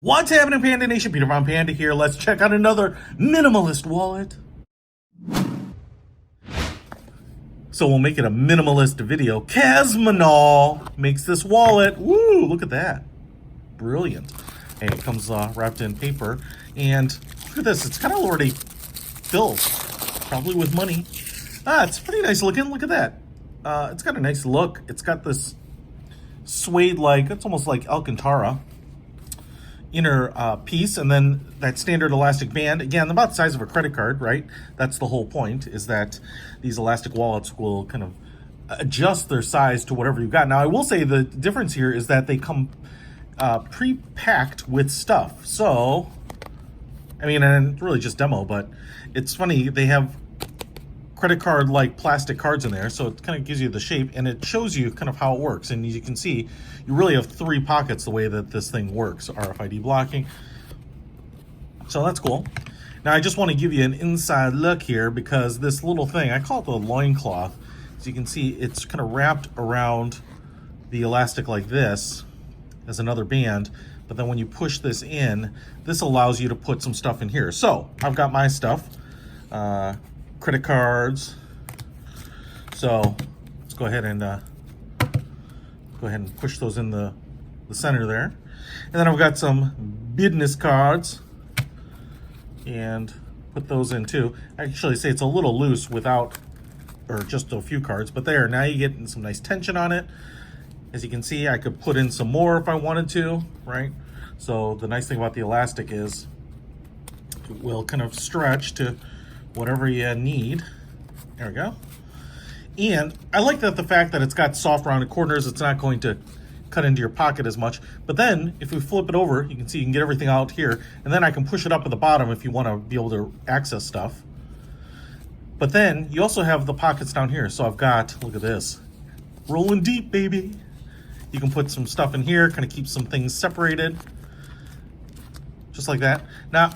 What's happening, Panda Nation? Peter from Panda here. Let's check out another minimalist wallet. So we'll make it a minimalist video. Casmonal makes this wallet. Woo, look at that. Brilliant. And it comes wrapped in paper. And look at this. It's kind of already filled. Probably with money. It's pretty nice looking. Look at that. It's got a nice look. It's got this suede-like, it's almost like Alcantara inner piece, and then that standard elastic band, again about the size of a credit card, right? That's the whole point, is that these elastic wallets will kind of adjust their size to whatever you've got. Now I will say the difference here is that they come pre-packed with stuff. So I mean, and it's really just demo, but it's funny, they have credit card like plastic cards in there, so it kind of gives you the shape and it shows you kind of how it works. And as you can see, you really have 3 pockets the way that this thing works. RFID blocking, so that's cool. Now I just want to give you an inside look here, because this little thing, I call it the loincloth. As you can see, it's kind of wrapped around the elastic like this as another band, but then when you push this in, this allows you to put some stuff in here. So I've got my stuff, credit cards. So let's go ahead and push those in the center there. And then I've got some business cards and put those in too. I actually say it's a little loose without, or just a few cards, but there, now you get some nice tension on it. As you can see, I could put in some more if I wanted to, right? So the nice thing about the elastic is it will kind of stretch to whatever you need. There we go. And I like that the fact that it's got soft rounded corners, it's not going to cut into your pocket as much. But then if we flip it over, you can see you can get everything out here, and then I can push it up at the bottom if you want to be able to access stuff. But then you also have the pockets down here. So I've got, look at this, rolling deep, baby. You can put some stuff in here, kind of keep some things separated, just like that. Now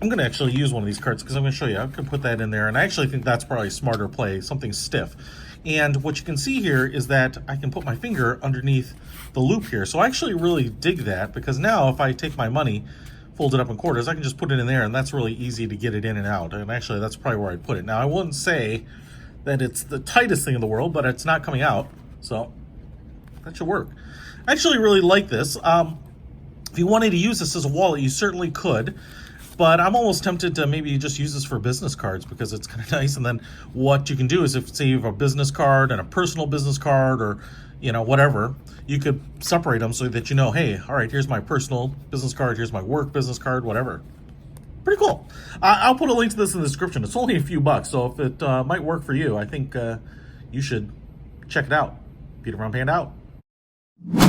I'm going to actually use one of these cards because I'm going to show you. I can put that in there, and I actually think that's probably a smarter play, something stiff. And what you can see here is that I can put my finger underneath the loop here. So I actually really dig that, because now if I take my money, fold it up in quarters, I can just put it in there, and that's really easy to get it in and out. And actually that's probably where I'd put it. Now I wouldn't say that it's the tightest thing in the world, but it's not coming out, so that should work. I actually really like this. If you wanted to use this as a wallet, you certainly could. But I'm almost tempted to maybe just use this for business cards, because it's kind of nice. And then what you can do is, if say you have a business card and a personal business card, or you know, whatever, you could separate them so that you know, hey, all right, here's my personal business card, here's my work business card, whatever. Pretty cool. I'll put a link to this in the description. It's only a few bucks, so if it might work for you, I think you should check it out. Peter from Panda out.